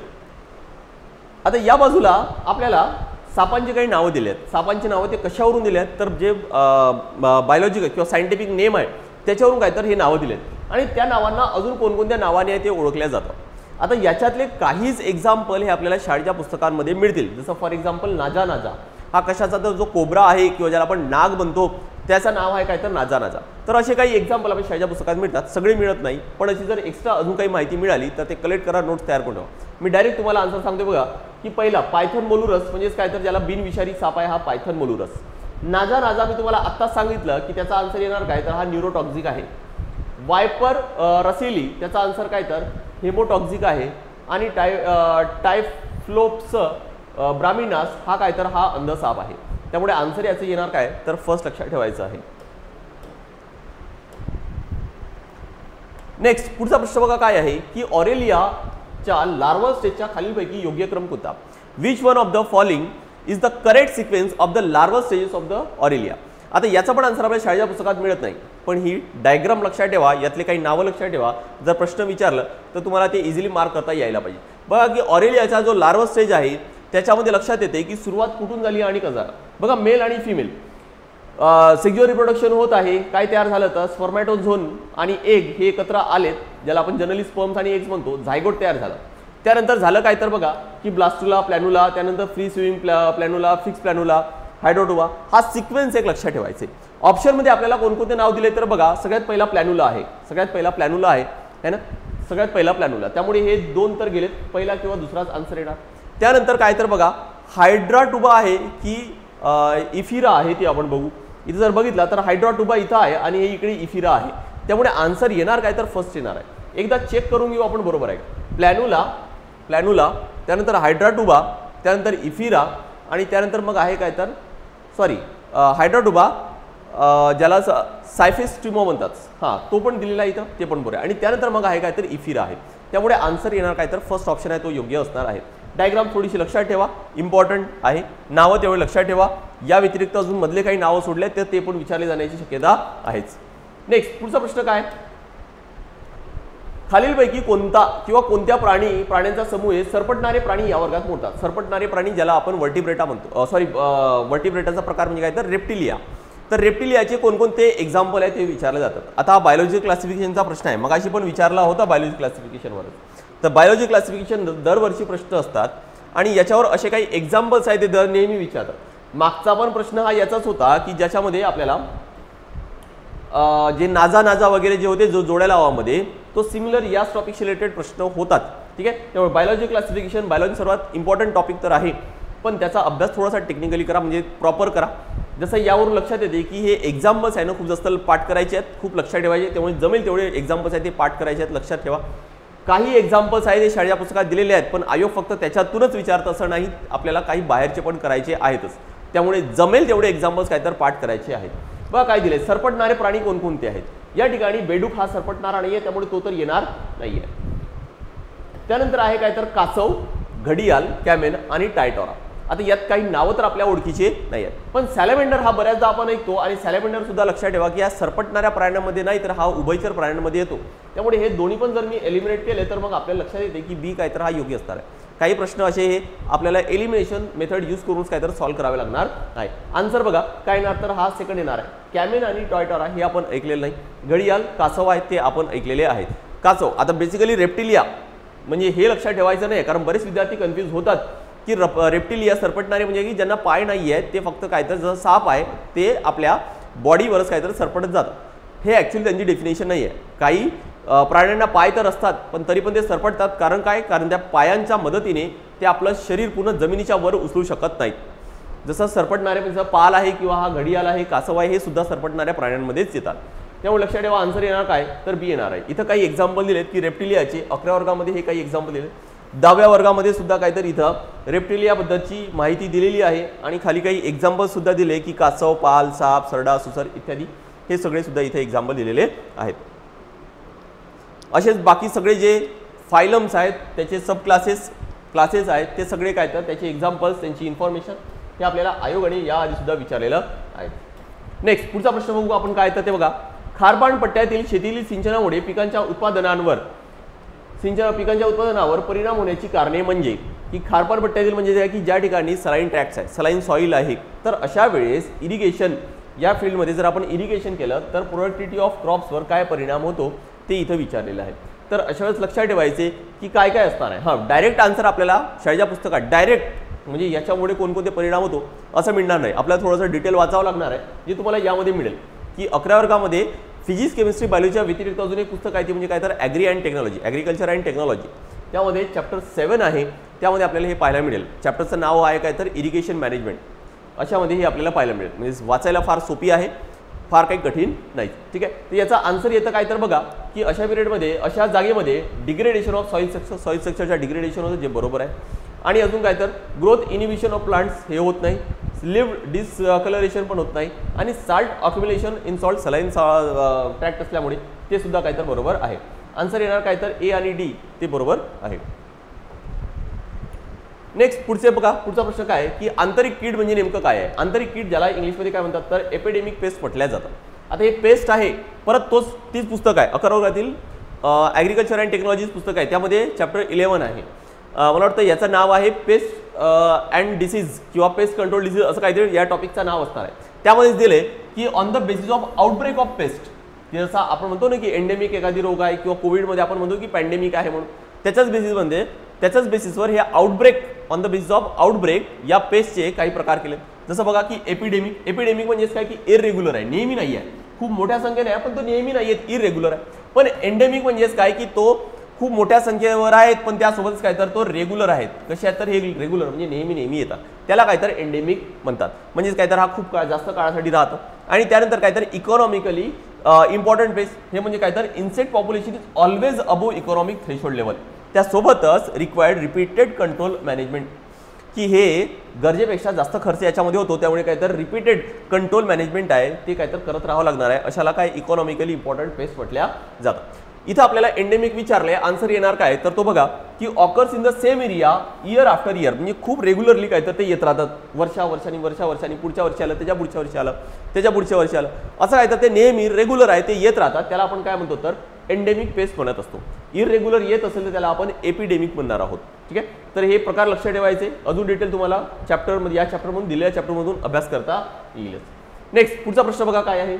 आता या बाजूला आपल्याला सापांची काही नावं दिली आहेत, सापांची नावं ते कशावरून दिली आहेत तर जे बायोलॉजिकल किंवा सायंटिफिक नेम आहे त्याच्यावरून काय तर हे नावं दिले आहेत आणि त्या नावांना अजून कोणकोणत्या नावाने आहे ते ओळखल्या जातात। आता याच्यातले काहीच एक्झाम्पल हे आपल्याला शाळेच्या पुस्तकांमध्ये मिळतील, जसं फॉर एक्झाम्पल नाजा नाजा हा कशाचा तर जो कोब्रा आहे किंवा ज्याला आपण नाग म्हणतो त्याचं नाव आहे काय तर नाजा नाजा। तर असे काही एक्झाम्पल आपल्या शाळेच्या पुस्तकात मिळतात, सगळे मिळत नाही, पण अशी जर एक्स्ट्रा अजून काही माहिती मिळाली तर ते कलेक्ट करा, नोट्स तयार करून ठेवा। मी डायरेक्ट तुम्हाला आन्सर सांगतो बघा की पहिला पायथन मोलुरस म्हणजेच काय तर ज्याला बिनविषारी साप आहे हा पायथन मोलुरस। नाजा नाजा मी तुम्हाला आत्ताच सांगितलं की त्याचा आन्सर येणार काय तर हा न्यूरोटॉक्सिक आहे। वायपर रसेली त्याचा आन्सर काय तर हेमोटॉक्सिक आहे आणि टायफ्लोप्स ब्रामिनास हा काय तर हा अंध साप आहे, त्यामुळे आन्सर याचं येणार काय तर फर्स्ट लक्षात ठेवायचं आहे। नेक्स्ट पुढचा प्रश्न बघा काय आहे की ऑरेलियाच्या लार्वल स्टेजच्या खालीलपैकी योग्य क्रम कोणता? Which one of the following is the correct sequence of the larval stages of the Aurelia? आता याचा पण आन्सर आपल्या शाळेच्या पुस्तकात मिळत नाही, पण ही डायग्राम लक्षात ठेवा, यातले काही नावं लक्षात ठेवा, जर प्रश्न विचारलं तर तुम्हाला ते इझिली मार्क करता यायला पाहिजे। बघा की ऑरेलियाचा जो लार्वल स्टेज आहे त्याच्यामध्ये लक्षात येते की सुरुवात कुठून झाली आणि कसं झालं। बघा मेल आणि फिमेल सेक्झुअल रिप्रोडक्शन होत आहे, काय तयार झालं तर स्पर्मॅटोझोन आणि एग हे एकत्र आलेत, ज्याला आपण जनरली स्पर्म्स आणि एग्स म्हणतो, झायगोट तयार झाला। त्यानंतर झालं काय तर बघा की ब्लास्टुला प्लॅनुला, त्यानंतर फ्री स्विमिंग प्लॅनुला, फिक्स प्लॅनुला, हायड्रोटोबा, हा सिक्वेन्स एक लक्षात ठेवायचे। ऑप्शनमध्ये आपल्याला कोणकोणते नाव दिले तर बघा सगळ्यात पहिला प्लॅनुला आहे, सगळ्यात पहिला प्लॅनुला आहे ना, सगळ्यात पहिला प्लॅनुला, त्यामुळे हे 2 तर गेलेत, पहिला किंवा दुसराच आन्सर येणार। त्यानंतर काय तर बघा हायड्राटुबा आहे की इफिरा आहे ते आपण बघू, इथे जर बघितला तर हायड्राटुबा इथं आहे आणि हे इकडे इफिरा आहे, त्यामुळे आन्सर येणार काय तर फर्स्ट येणार आहे। एकदा चेक करून घेऊ आपण बरोबर आहे, प्लॅनुला त्यानंतर हायड्राटुबा त्यानंतर इफिरा आणि त्यानंतर मग आहे काय तर हायड्राटुबा ज्याला सायफेस्टिमो म्हणतात, हां तो पण दिलेला आहे इथं, ते पण बरोबर आहे, आणि त्यानंतर मग आहे काय तर इफिरा आहे, त्यामुळे आन्सर येणार काय तर फर्स्ट ऑप्शन आहे तो योग्य असणार आहे। डायग्राम थोडीशी लक्षात ठेवा, इम्पॉर्टंट आहे, नावं तेवढे लक्षात ठेवा, या व्यतिरिक्त अजून मधले काही नावं सोडले तर ते पण विचारले जाण्याची शक्यता आहेच। नेक्स्ट पुढचा प्रश्न काय, खालीलपैकी कोणता किंवा कोणत्या प्राण्यांचा समूह आहे सरपटणारे प्राणी या वर्गात मोडतात? सरपटणारे प्राणी ज्याला आपण वर्टिब्रेटा म्हणतो, वर्टिब्रेटाचा प्रकार म्हणजे काय तर रेप्टिलिया। तर रेप्टिलियाचे कोणकोणते एक्झाम्पल आहेत ते विचारले जातात। आता हा बायोलॉजिकल क्लासिफिकेशनचा प्रश्न आहे, मगाशी पण विचारला होता बायोलॉजी क्लासिफिकेशनवर। तर बायोलॉजी क्लासिफिकेशन दरवर्षी प्रश्न असतात आणि याच्यावर असे काही एक्झाम्पल्स आहेत ते दर नेहमी विचारतात। मागचा पण प्रश्न हा याचाच होता की ज्याच्यामध्ये आपल्याला जे नाजा वगैरे जे होते जो जोड्या लावामध्ये तो सिमिलर याच टॉपिकशी रिलेटेड प्रश्न होतात. ठीक आहे, त्यामुळे बायोलॉजी क्लासिफिकेशन बायोलॉजी सर्वात इम्पॉर्टंट टॉपिक तर आहे, पण त्याचा अभ्यास थोडासा टेक्निकली करा, म्हणजे प्रॉपर करा. जसं यावरून लक्षात येते की हे एक्झाम्पल्स आहे ना खूप जास्त पाठ करायचे आहेत, खूप लक्षात ठेवायचे, त्यामुळे जमेल तेवढे एक्झाम्पल्स आहेत ते पाठ करायचे आहेत, लक्षात ठेवा. काही एक्झाम्पल्स आहेत ते शाळेच्या पुस्तकात दिलेले आहेत, पण आयोग फक्त त्याच्यातूनच विचारतं असं नाही, आपल्याला काही बाहेरचे पण करायचे आहेतच. त्यामुळे जमेल तेवढे एक्झाम्पल्स काय तर पाठ करायचे आहेत. बघा काय दिले, सरपटणारे प्राणी कोणकोणते आहेत. या ठिकाणी बेडूक हा सरपटणारा नाही आहे, त्यामुळे तो तर येणार नाही आहे. त्यानंतर आहे काय तर कासव, घडियाल, कॅमेन आणि टायटॉरा. आता यात काही नावं तर आपल्या ओळखीचे नाही आहेत, पण सॅलेमेंडर हा बऱ्याचदा आपण ऐकतो, आणि सॅलेमेंडर सुद्धा लक्षात ठेवा की या सरपटणाऱ्या प्राण्यांमध्ये नाही तर हा उभयचर प्राण्यांमध्ये येतो. त्यामुळे हे दोन्ही पण जर मी एलिमिनेट केले तर मग आपल्याला लक्षात येते की बी काय तर हा योग्य असणार आहे. काही प्रश्न असे हे आपल्याला एलिमिनेशन मेथड यूज करून काय तर सॉल्व्ह करावे लागणार आहे. आन्सर बघा काय येणार तर हा सेकंड येणार आहे. कॅमेन आणि टायटॉरा हे आपण ऐकलेलं नाही. घडियाल, कासव आहेत ते आपण ऐकलेले आहेत. कासव आता बेसिकली रेप्टिलिया, म्हणजे हे लक्षात ठेवायचं नाही, कारण बरेच विद्यार्थी कन्फ्यूज होतात की रेप्टिलिया सरपटणारे म्हणजे की ज्यांना पाय नाही आहेत, ते फक्त काय तर जसं साप आहे ते आपल्या बॉडीवरच काय तर सरपटत जातात. हे ॲक्च्युली त्यांची डेफिनेशन नाही आहे. काही प्राण्यांना पाय तर असतात, पण तरी पण ते सरपटतात. कारण काय, कारण त्या पायांच्या मदतीने ते आपलं शरीर पूर्ण जमिनीच्या वर उचलू शकत नाहीत. जसं सरपटणारे म्हणजे पाल आहे किंवा हा घडियाल आहे, कासव आहे, हे सुद्धा सरपटणाऱ्या प्राण्यांमध्येच येतात. त्यामुळे लक्षात ठेवा आन्सर येणार काय तर बी येणार आहे. इथं काही एक्झाम्पल दिलेत की रेप्टिलियाचे 11व्या वर्गामध्ये हे काही एक्झाम्पल दिले, 10व्या वर्गामध्ये सुद्धा काहीतरी इथं रेप्टिलियाबद्दलची माहिती दिलेली आहे, आणि खाली काही एक्झाम्पल सुद्धा दिले की कासव, पाल, साप, सरडा, सुसर इत्यादी हे सगळे सुद्धा इथे एक्झाम्पल दिलेले आहेत. असेच बाकी सगळे जे फायलम्स आहेत त्याचे सब क्लासेस आहेत ते सगळे काय तर त्याचे एक्झाम्पल्स, त्यांची इन्फॉर्मेशन हे आपल्याला आयोगाने याआधी सुद्धा विचारलेलं आहे. नेक्स्ट पुढचा प्रश्न बघू आपण काय तर ते बघा. खारपाण पट्ट्यातील शेतीतील सिंचनामुळे पिकांच्या उत्पादनावर परिणाम होण्याची कारणे म्हणजे की खारपाण पट्ट्यातील म्हणजे की ज्या ठिकाणी सलाईन ट्रॅक्ट्स आहे, सलाईन सॉईल आहे, तर अशा वेळेस इरिगेशन या फील्डमध्ये जर आपण इरिगेशन केलं तर प्रोडक्टिव्हिटी ऑफ क्रॉप्सवर काय परिणाम होतो ते इथं विचारलेलं आहे. तर अशा वेळेस लक्षात ठेवायचे की काय काय असणार आहे. हां, डायरेक्ट आन्सर आपल्याला शाळेच्या पुस्तकात डायरेक्ट म्हणजे याच्यामुळे कोणकोणते परिणाम होतो असं मिळणार नाही, आपल्याला थोडंसं डिटेल वाचावं लागणार आहे, जे तुम्हाला यामध्ये मिळेल की 11व्या वर्गामध्ये फिजिक्स, केमिस्ट्री, बायोलॉजीच्या व्यतिरिक्त अजून एक पुस्तक आहे ते म्हणजे काय तर ॲग्रिकल्चर अँड टेक्नॉलॉजी. त्यामध्ये चॅप्टर 7 आहे, त्यामध्ये आपल्याला हे पाहायला मिळेल. चॅप्टरचं नाव आहे काय तर इरिगेशन मॅनेजमेंट. अशामध्ये हे आपल्याला पाहायला मिळेल, म्हणजे वाचायला फार सोपी आहे, फार काही कठीण नाही. ठीक आहे, तर याचा आन्सर येतं काय तर बघा की अशा पिरियडमध्ये अशा जागेमध्ये डिग्रेडेशन ऑफ सॉईल स्ट्रक्चरच्या डिग्रेडेशन होतं, जे बरोबर आहे. आणि अजून काय तर ग्रोथ इनिबिशन ऑफ प्लांट्स हे होत नाही, लिव्ह डिसकलरेशन पण होत नाही, आणि salt accumulation in salt saline tract असल्यामुळे ते सुद्धा काय तर बरोबर आहे. आन्सर येणार काय तर ए आणि डी ते बरोबर आहे. नेक्स्ट पुढचे बघा, पुढचा प्रश्न काय की आंतरिक कीड म्हणजे नेमकं काय आहे. आंतरिक कीड ज्याला इंग्लिशमध्ये काय म्हणतात तर एपिडेमिक पेस्ट म्हटल्या जातात. आता हे पेस्ट आहे, परत तीच पुस्तक आहे 11व्या वर्गातील ॲग्रिकल्चर अँड टेक्नॉलॉजीज पुस्तक आहे, त्यामध्ये चॅप्टर 11 आहे. मला वाटतं याचं नाव आहे पेस्ट अँड डिसीज किंवा पेस्ट कंट्रोल डिसीज असं काहीतरी या टॉपिकचं नाव असणार आहे. त्यामध्येच दिले की on the basis of outbreak of paste, जसं आपण म्हणतो ना की एंडेमिक एखादी रोग आहे किंवा कोविडमध्ये आपण म्हणतो की पॅन्डेमिक आहे म्हणून, त्याच्याच बेसिसवर हे outbreak, on the basis of outbreak या पेस्टचे काही प्रकार केले. जसं बघा की एपिडेमिक म्हणजेच काय की इरेग्युलर आहे, नेहमी नाही आहे, खूप मोठ्या संख्येने आहे पण तो नेहमी नाही आहे, इरेग्युलर आहे. पण एंडेमिक म्हणजेच काय की तो खूप मोठ्या संख्येवर आहेत पण त्यासोबतच काय तर तो रेग्युलर आहेत. कसे आहेत तर हे रेग्युलर म्हणजे नेहमी येतात, त्याला काय तर एंडेमिक म्हणतात. म्हणजेच काय तर हा खूप जास्त काळासाठी राहतो. आणि त्यानंतर काय तर इकॉनॉमिकली इम्पॉर्टंट पेस्ट हे म्हणजे काय तर insect population is always above economic threshold level. त्यासोबतच रिक्वायर्ड रिपीटेड कंट्रोल मॅनेजमेंट, की हे गरजेपेक्षा जास्त खर्च याच्यामध्ये होतो, त्यामुळे काय तर रिपीटेड कंट्रोल मॅनेजमेंट आहे ते काय तर करत राहावं लागणार आहे. अशाला काय इकॉनॉमिकली इम्पॉर्टंट पेस्ट म्हटल्या जातात. इथं आपल्याला एंडेमिक विचारले, आन्सर येणार काय तर तो बघा की occurs in the same area year after year, म्हणजे खूप रेग्युलरली काय तर ते येत राहतात, वर्षावर्षांनी पुढच्या वर्षी आलं, त्याच्या पुढच्या वर्षी आलं, असं काय तर ते नेहमी रेग्युलर आहे, ते येत राहतात. त्याला आपण काय म्हणतो तर एंडेमिक पेस्ट म्हणत असतो. इरेग्युलर येत असेल तर त्याला आपण एपिडेमिक म्हणणार आहोत. ठीक आहे, तर हे प्रकार लक्षात ठेवायचे. अजून डिटेल तुम्हाला चॅप्टरमध्ये, या चॅप्टरमधून दिलेल्या चॅप्टरमधून अभ्यास करता येईलच. नेक्स्ट पुढचा प्रश्न बघा काय आहे.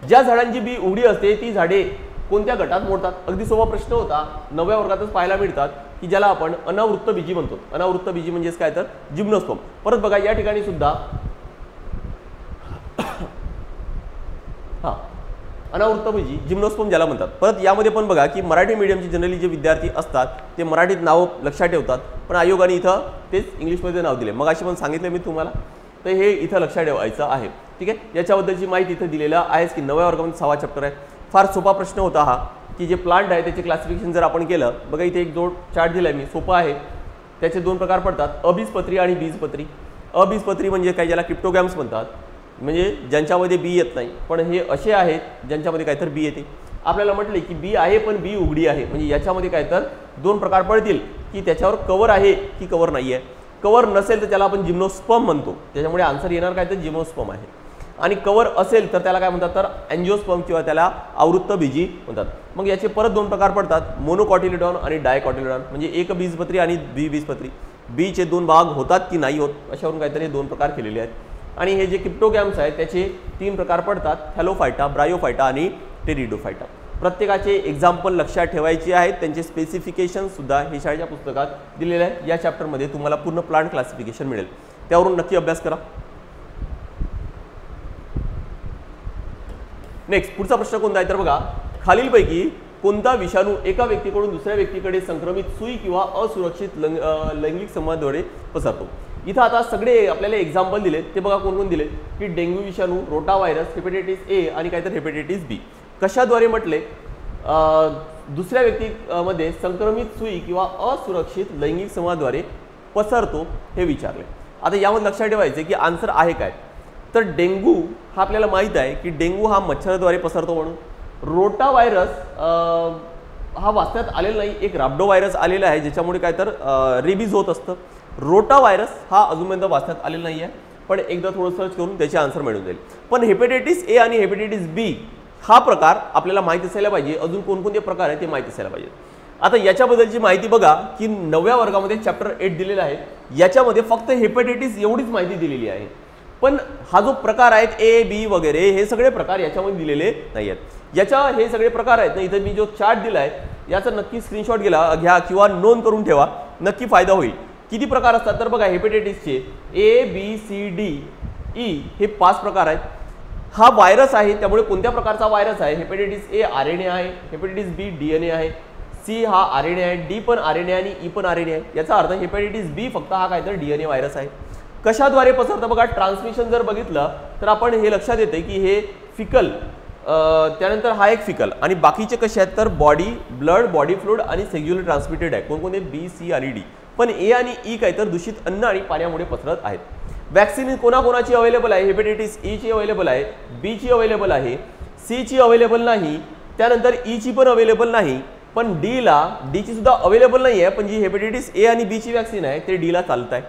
ज्या झाडांची बी उघडी असते ती झाडे कोणत्या गटात मोडतात. अगदी सोपा प्रश्न होता, 9व्या वर्गातच पाहायला मिळतात की ज्याला आपण अनावृत्त बीजी म्हणतो. अनावृत्त बीजी म्हणजेच काय तर जिम्नोस्पर्म. परत बघा या ठिकाणी सुद्धा अनावृत्तभुजी जिम्नोस्पर्म ज्याला म्हणतात. परत यामध्ये पण बघा की मराठी मीडियमचे जनरली जे विद्यार्थी असतात ते मराठीत नाव लक्षात ठेवतात, पण आयोगाने इथं तेच इंग्लिशमध्ये नाव दिले. मग अशी पण सांगितलं मी तुम्हाला, तर हे इथं लक्षात ठेवायचं आहे. ठीक आहे, याच्याबद्दलची माहिती इथं दिलेलं आहेच की 9व्या वर्गामध्ये 6वा चॅप्टर आहे. फार सोपा प्रश्न होता हा की जे प्लांट आहे त्याचे क्लासिफिकेशन जर आपण केलं, बघा इथे एक जो चार्ट दिला आहे मी, सोपा आहे. त्याचे 2 प्रकार पडतात, अबीजपत्री आणि बीजपत्री. अबीजपत्री म्हणजे काय, ज्याला क्रिप्टोगॅम्स म्हणतात, म्हणजे ज्यांच्यामध्ये बी येत नाही, पण हे असे आहेत ज्यांच्यामध्ये काय तर बी येते. आपल्याला म्हटले की बी आहे पण बी उघडी आहे, म्हणजे याच्यामध्ये काय तर 2 प्रकार पडतील की त्याच्यावर कवर आहे की कवर नाही आहे. कवर नसेल तर त्याला आपण जिम्नोस्पर्म म्हणतो, त्याच्यामुळे आन्सर येणार काय तर जिम्नोस्पर्म आहे. आणि कवर असेल तर त्याला काय म्हणतात तर अँजिओस्पर्म किंवा त्याला आवृत्तबीजी म्हणतात. मग याचे परत 2 प्रकार पडतात, मोनोकॉटिलिडॉन आणि डायकॉटिलिडॉन, म्हणजे एक बीजपत्री आणि बीजपत्री. बीचे 2 भाग होतात की नाही होत अशावरून काहीतरी 2 प्रकार केलेले आहेत. आणि हे जे क्रिप्टोगॅम्स आहेत त्याचे 3 प्रकार पडतात, थॅलोफायटा, ब्रायोफायटा आणि टेरिडोफायटा. प्रत्येकाचे एक्झाम्पल लक्षात ठेवायचे आहेत, त्यांचे स्पेसिफिकेशन सुद्धा हे शाळेच्या पुस्तकात दिलेले आहे. या चॅप्टरमध्ये तुम्हाला पूर्ण प्लांट क्लासिफिकेशन मिळेल, त्यावरून नक्की अभ्यास करा. नेक्स्ट पुढचा प्रश्न कोणता आहे तर बघा, खालीलपैकी कोणता विषाणू एका व्यक्तीकडून दुसऱ्या व्यक्तीकडे संक्रमित सुई किंवा असुरक्षित लैंगिक संबंधाद्वारे पसरतो. इथं आता सगळे आपल्याला एक्झाम्पल दिलेत, ते बघा कोण कोण दिले की डेंग्यू विषाणू, रोटा व्हायरस, हेपेटायटिस ए आणि काहीतरी हेपेटायटिस बी. कशाद्वारे म्हटले, दुसऱ्या व्यक्तीमध्ये संक्रमित सुई किंवा असुरक्षित लैंगिक संबंधाद्वारे पसरतो हे विचारले. आता यामध्ये लक्षात ठेवायचे की आन्सर आहे काय तर डेंग्यू हा आपल्याला माहीत आहे की डेंग्यू हा मच्छराद्वारे पसरतो म्हणून. रोटा व्हायरस हा वाचण्यात आलेला नाही, एक राब्डो व्हायरस आलेला आहे ज्याच्यामुळे काय तर रेबीज होत असतं. रोटा व्हायरस हा अजूनपर्यंत वाचण्यात आलेला नाही आहे, पण एकदा थोडं सर्च करून त्याचे आन्सर मिळून जाईल. पण हेपेटायटिस ए आणि हेपेटायटिस बी हा प्रकार आपल्याला माहिती असायला पाहिजे. अजून कोणकोणते प्रकार आहे ते माहिती असायला पाहिजे. आता याच्याबद्दलची माहिती बघा की 9व्या वर्गामध्ये चॅप्टर 8 दिलेला आहे, याच्यामध्ये फक्त हेपेटायटिस एवढीच माहिती दिलेली आहे. पण हा जो प्रकार आहेत ए बी वगैरे हे सगळे प्रकार याच्यामध्ये दिलेले नाही आहेत. याच्या हे सगळे प्रकार आहेत ना, इथं मी जो चार्ट दिला आहे याचा नक्की स्क्रीनशॉट घ्या किंवा नोंद करून ठेवा, नक्की फायदा होईल. किती प्रकार असतात तर बघा, हेपेटायटिसचे A B C D E हे 5 प्रकार आहेत. हा व्हायरस आहे, त्यामुळे कोणत्या प्रकारचा व्हायरस आहे, हेपेटायटिस ए आरएनए आहे, हेपेटायटिस बी डीएनए आहे, सी हा आरएनए आहे, डी पण आरएनए आणि ई पण आरएनए आहे. याचा अर्थ हेपेटायटिस बी फक्त हा काय तर डीएनए व्हायरस आहे. कशाद्वारे पसरतं बघा, ट्रान्समिशन जर बघितलं तर आपण हे लक्षात येते की हे फिकल, त्यानंतर हा एक फिकल आणि बाकीचे कसे आहेत तर बॉडी ब्लड, बॉडी फ्लूइड आणि सेक्झुअली ट्रान्समिटेड आहे. कोणकोणते बी सी आणि डी. पण ए आणि ई काय तर दूषित अन्न आणि पाण्यामुळे पसरत आहेत. वॅक्सिन कोणाकोणाची अवेलेबल आहे, हेपेटायटिस ई ची अवेलेबल आहे, बी ची अवेलेबल आहे, सी ची अवेलेबल नाही, त्यानंतर ई ची पण अवेलेबल नाही, पण डी ची सुद्धा अवेलेबल नाही आहे. पण जी हेपेटायटिस ए आणि बी ची वॅक्सिन आहे ते डी ला चालत आहे.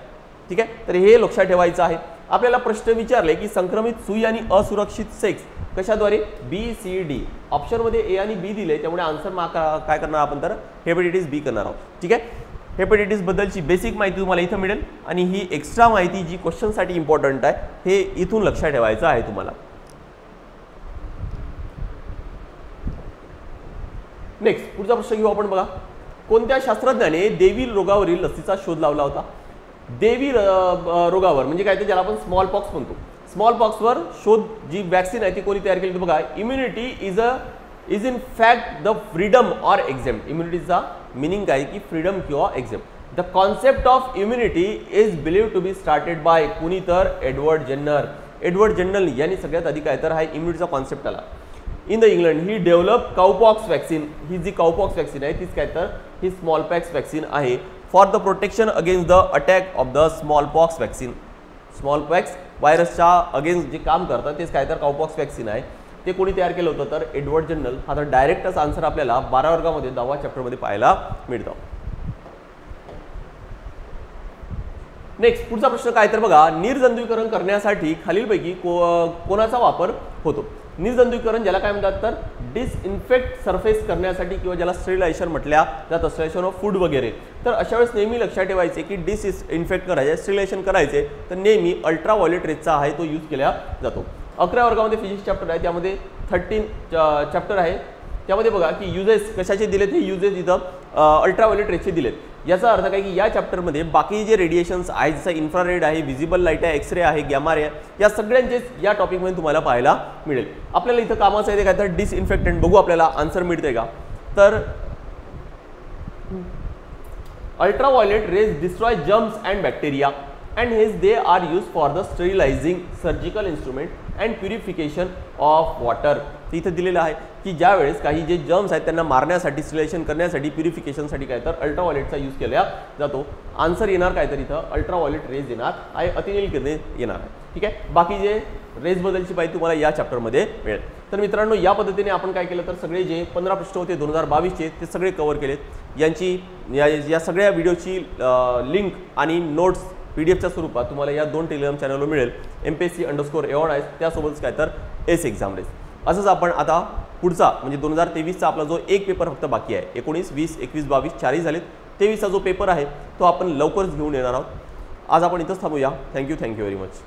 ठीक आहे, तर हे लक्षात ठेवायचं आहे. आपल्याला प्रश्न विचारले की संक्रमित सुई आणि असुरक्षित सेक्स कशाद्वारे, बी सी डी. ऑप्शनमध्ये ए आणि बी दिले, त्यामुळे आन्सर काय करणार आपण तर हेपेटायटिस बी करणार आहोत. ठीक आहे, हेपेटायटिस बद्दलची बेसिक माहिती तुम्हाला इथं मिळेल आणि ही एक्स्ट्रा माहिती जी क्वेश्चनसाठी इम्पॉर्टंट आहे हे इथून लक्षात ठेवायचं आहे तुम्हाला. नेक्स्ट पुढचा प्रश्न घेऊ आपण बघा, कोणत्या शास्त्रज्ञाने देवी रोगावरील लसीचा शोध लावला होता. देवी रोगावर म्हणजे काय ते ज्याला आपण स्मॉल पॉक्स म्हणतो. स्मॉल पॉक्सवर शोध जी वॅक्सिन आहे ती कोणी तयार केली बघा, immunity is in fact the freedom or exempt. इम्युनिटीचा मिनिंग काय की फ्रीडम किंवा exempt. The concept of immunity is believe to be started by कोणी तर एडवर्ड जेन्नर. एडवर्ड जेन्नर यांनी सगळ्यात आधी काय तर हा इम्युनिटीचा कॉन्सेप्ट आला. In the England he develop cowpox vaccine. ही जी काउपॉक्स वॅक्सिन आहे तीच काय तर ही स्मॉलपॉक्स वॅक्सिन आहे for the protection against the attack of the smallpox vaccine. Smallpox व्हायरसच्या अगेन्स्ट जे काम करतात तेच काय तर काउपॉक्स वॅक्सिन आहे. ते कोणी तयार केलं होतं तर एडवर्ड जेन्नर. हा तर डायरेक्टच आन्सर आपल्याला 12 वर्गामध्ये 10व्या चॅप्टरमध्ये पाहायला मिळतो. नेक्स्ट पुढचा प्रश्न काय तर बघा, निर्जंतुकीकरण करण्यासाठी खालीलपैकी कोणाचा वापर होतो. निर्जंतुकीकरण ज्याला काय म्हणतात तर डिसइन्फेक्ट सरफेस करण्यासाठी किंवा ज्याला स्टेरिलायझेशन म्हटल्या जातं, स्टेरिलायझेशन ऑफ फूड वगैरे. तर अशा वेळेस नेहमी लक्षात ठेवायचे की डिसइन्फेक्ट करायचे, स्टेरिलायझेशन करायचे तर नेहमी अल्ट्राव्हायोलेट रेजचा आहे तो यूज केला जातो. 11व्या वर्गामध्ये फिजिक्स चॅप्टर आहे, त्यामध्ये 13 चॅप्टर आहे. त्यामध्ये बघा की युजेस कशाचे दिलेत, हे युजेस इथं अल्ट्राव्हायोलेट रेजचे दिलेत. याचा अर्थ काय की या चॅप्टरमध्ये बाकी जे रेडिएशन्स आहेत, जसं इन्फ्रारेड आहे, व्हिजिबल लाईट आहे, एक्सरे आहे, गॅमा रे आहे, या सगळ्यांचेच या टॉपिकमध्ये तुम्हाला पाहायला मिळेल. आपल्याला इथं कामाचं आहे ते काय तर डिसइन्फेक्टंट. बघू आपल्याला आन्सर मिळते का. तर ultraviolet rays destroy germs and bacteria and hence they are used for the sterilizing surgical instrument and purification of water. इथे दिलेलं आहे की ज्या वेळेस काही जे जर्म्स आहेत त्यांना मारण्यासाठी, स्टेरिलायझेशन करण्यासाठी, प्युरिफिकेशनसाठी काय तर अल्ट्राव्हायोलेटचा यूज केला जातो. आन्सर येणार काय तर इथं अल्ट्राव्हायोलेट रेज येणार आहे, अतिनील किरणे येणार आहे. ठीक आहे, बाकी जे रेज बद्दलची माहिती तुम्हाला या चॅप्टरमध्ये मिळेल. तर मित्रांनो, या पद्धतीने आपण काय केलं तर सगळे जे 15 पृष्ठ होते 2022चे ते सगळे कव्हर केलेत. यांची या सगळ्या व्हिडिओची लिंक आणि नोट्स PDF स्वरूपात तुम्हाला या 2 टेलिग्राम चॅनलवर मिळेल, MPSC_AWARDS, त्यासोबतच काय तर एस एक्झाम रेस. असंच आपण आता पुढचा म्हणजे 2023चा आपला जो एक पेपर फक्त बाकी आहे, 19, 20, 21, 22 4ही झालेत. 23चा जो पेपर आहे तो आपण लवकरच घेऊन येणार आहोत. आज आपण इथंच थांबूया. Thank you very much.